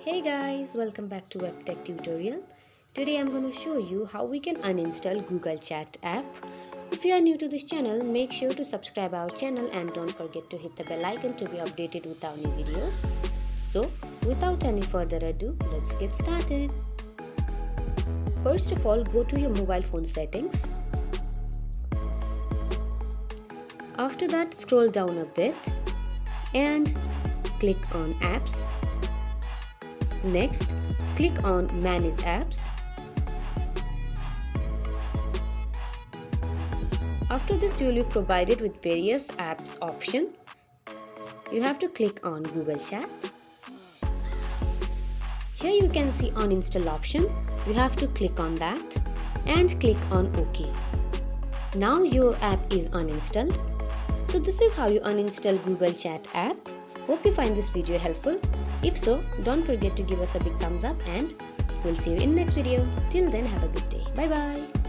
Hey guys, welcome back to Web Tech Tutorial. Today I'm going to show you how we can uninstall Google Chat app. If you are new to this channel, make sure to subscribe our channel and don't forget to hit the bell icon to be updated with our new videos. So, without any further ado, let's get started. First of all, go to your mobile phone settings. After that, scroll down a bit and click on Apps. Next, click on Manage Apps. After this, you will be provided with various apps option. You have to click on Google Chat. Here you can see Uninstall option. You have to click on that and click on OK. Now your app is uninstalled. So this is how you uninstall Google Chat app. Hope you find this video helpful. If so, don't forget to give us a big thumbs up and we'll see you in next video. Till then, have a good day. Bye bye.